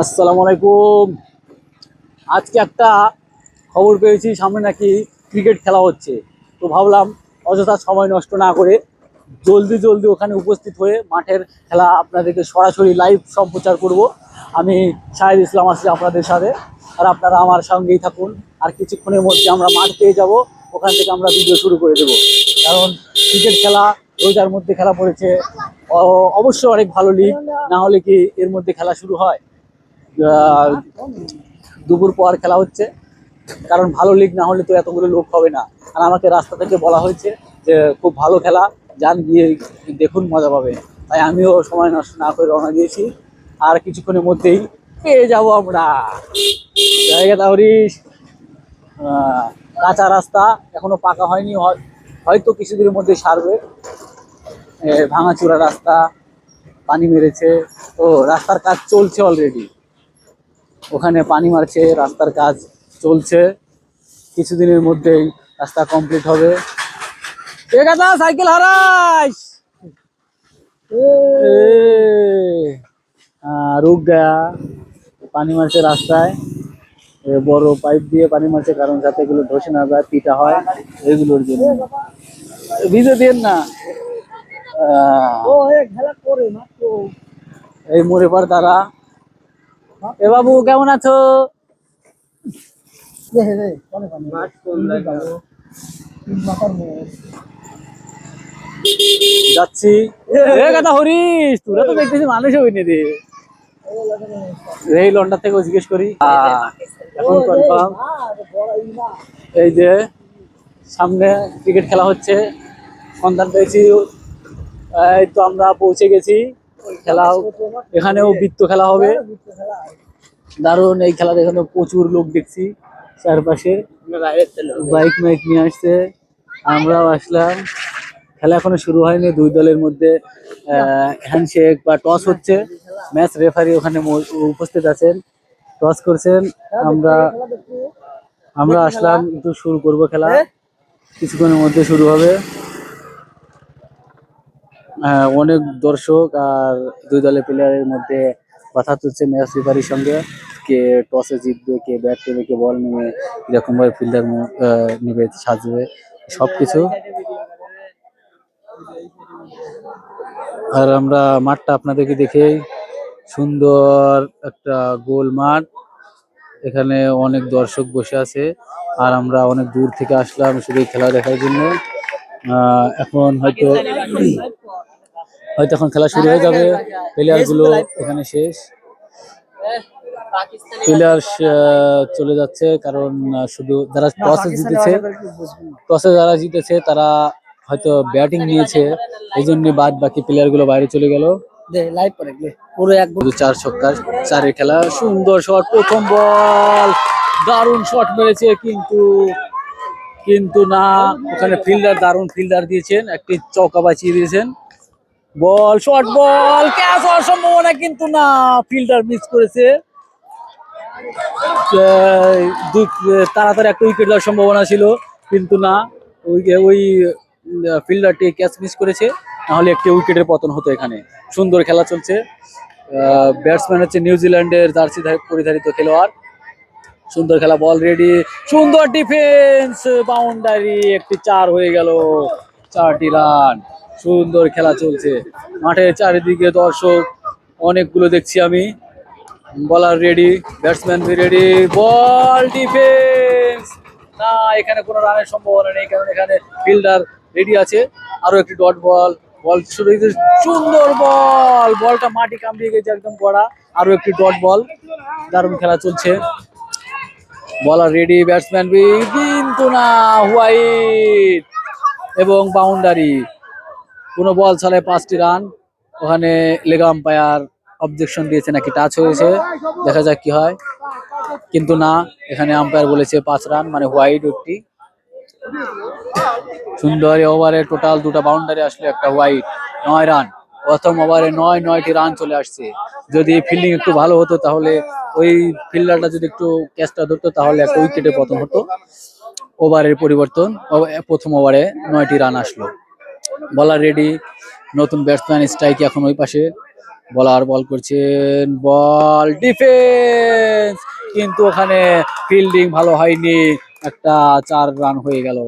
আসসালামু আলাইকুম। আজকে একটা খবর পেয়েছি, সামনে নাকি ক্রিকেট খেলা হচ্ছে। তো ভাবলাম অযথা সময় নষ্ট না করে জলদি জলদি ওখানে উপস্থিত হয়ে মাঠের খেলা আপনাদেরকে সরাসরি লাইভ সম্প্রচার করব। আমি শাহিদ ইসলাম আছি আপনাদের সাথে, আর আপনারা আমার সঙ্গেই থাকুন। আর কিছুক্ষণের মধ্যে আমরা মাঠ পেয়ে যাব, ওখান থেকে আমরা ভিডিও শুরু করে দেব। কারণ ক্রিকেট খেলা রোজার মধ্যে খেলা পড়েছে, অবশ্যই অনেক ভালো লিগ, না হলে কি এর মধ্যে খেলা শুরু হয়? আহ, দুপুর পর খেলা হচ্ছে, কারণ ভালো লিগ না হলে তো এতগুলো লোক হবে না। আর আমাকে রাস্তা থেকে বলা হয়েছে যে খুব ভালো খেলা, যান গিয়ে দেখুন, মজা পাবে। তাই আমিও সময় নষ্ট না করে রওনা দিয়েছি। আর কিছুক্ষণের মধ্যেই পেয়ে যাব আমরা জায়গাটা। হরিশ কাঁচা রাস্তা, এখনো পাকা হয়নি, হয়তো কিছুদিনের মধ্যে সারবে। ভাঙাচোরা রাস্তা, পানি মেরেছে, তো রাস্তার কাজ চলছে অলরেডি। ওখানে পানি মারছে, রাস্তার কাজ চলছে, কিছুদিনের মধ্যেই রাস্তা কমপ্লিট হবে। সাইকেল হারাইস, রুক গয়া। পানি মারছে রাস্তায়, বড় পাইপ দিয়ে পানি মারছে, কারণ যাতে এগুলো ধসে না যায়, পিটা হয়, এগুলোর জন্য। ভিজে দিন না। এই মোড়ে পর তারা। এ বাবু, কেমন আছো? যাচ্ছি। কথা হরিস, তোরা তো দেখতেছি মানুষ হইনি রে। এই লন্ডা থেকেও জিজ্ঞেস করি, এখন কনফার্ম। এই যে সামনে ক্রিকেট খেলা হচ্ছে, সন্ধান পেয়েছি। এই তো আমরা পৌঁছে গেছি। খেলা এখানেও বৃত্ত খেলা হবে, দারুণ এই খেলা। এখানে প্রচুর লোক দেখছি চারপাশে, বাইক মাইক নিয়ে আসছে, আমরাও আসলাম। খেলা এখনো শুরু হয়নি, দুই দলের মধ্যে হ্যান্ডশেক বা টস হচ্ছে। ম্যাচ রেফারি ওখানে উপস্থিত আছেন, টস করছেন। আমরা আমরা আসলাম, একটু শুরু করব খেলা, কিছুক্ষণের মধ্যে শুরু হবে। অনেক দর্শক আর দুই দলের প্লেয়ারের মধ্যে কথা চলছে ম্যাচ রেফারির সঙ্গে। কে টসে জিতবে, কে ব্যাট নেবে, কে বল নেবে, এরকম ভাবে ফিল্ডার নেবে, সাজবে, সবকিছু। আর আমরা মাঠটা আপনাদেরকে দেখে, সুন্দর একটা গোল মাঠ, এখানে অনেক দর্শক বসে আছে। আর আমরা অনেক দূর থেকে আসলাম শুধু খেলা দেখার জন্য। এখন হয়তো হয়তো এখন খেলা শুরু হয়ে যাবে। প্লেয়ার গুলো এখানে শেষ, প্লেয়ার চলে যাচ্ছে, কারণ শুধু যারা টসে যারা জিতেছে তারা হয়তো ব্যাটিং নিয়েছে, এই জন্য বাদ বাকি প্লেয়ার গুলো বাইরে চলে গেল। পুরো 4 ছক্কার 4-এর খেলা। সুন্দর শট, প্রথম বল, দারুণ শট মেরেছে, কিন্তু না, ওখানে ফিল্ডার দারুণ ফিল্ডার দিয়েছেন, একটি চৌকা বাঁচিয়ে দিয়েছেন। বল, শর্ট বল, ক্যাচ হওয়ার সম্ভাবনা, কিন্তু না, ফিল্ডার মিস করেছে। তাড়াতাড়ি একটা উইকেট দেওয়ার সম্ভাবনা ছিল, কিন্তু না, ওই ফিল্ডারটি ক্যাচ মিস করেছে, নাহলে একটি উইকেটের পতন হতো এখানে। সুন্দর খেলা চলছে। ব্যাটসম্যান হচ্ছে নিউজিল্যান্ডের জার্সি পরিধারিত খেলোয়াড়। সুন্দর খেলা, বল রেডি, সুন্দর ডিফেন্স, বাউন্ডারি, একটি 4 হয়ে গেল, 4টি রান। সুন্দর খেলা চলছে, মাঠের চারিদিকে দর্শক অনেকগুলো দেখছি আমি। বলার রেডি, ব্যাটসম্যান রেডি, বল, ডিফেন্স, না, এখানে কোনো রানের সম্ভাবনা নেই, কারণ এখানে ফিল্ডার রেডি আছে। আরো একটি ডট বল, বল শুরু, সুন্দর বল, বলটা মাটি কামড়িয়ে গেছে একদম কড়া। আরো একটি ডট বল, দারুণ খেলা চলছে। বলার রেডি, ব্যাটসম্যান কিন্তু না, হোয়াইট এবং বাউন্ডারি। কোনো বল ছাড়াই 5টি রান। ওখানে লেগ আম্পায়ার অবজেকশন দিয়েছে, নাকি টাচ হয়েছে, দেখা যাক কি হয়। কিন্তু না, এখানে আম্পায়ার বলেছে 5 রান, মানে হোয়াইট একটি। সুন্দর ওভারে টোটাল 2টা বাউন্ডারি আসলে একটা হোয়াইট, 9 রান। প্রথম ওভারে 9টি রান চলে আসছে। যদি ফিল্ডিং একটু ভালো হতো, তাহলে ওই ফিল্ডারটা যদি একটু ক্যাচটা ধরতো, তাহলে একটা উইকেটের পতন হতো। ওভারের পরিবর্তন, প্রথম ওভারে 9টি রান আসলো। বলার রেডি, নতুন ব্যাটসম্যান স্ট্রাইক এখন ওই পাশে, বলার বল করছেন, বল ডিফেন্স, কিন্তু ওখানে ফিল্ডিং ভালো হয়নি, একটা 4 রান হয়ে গেল।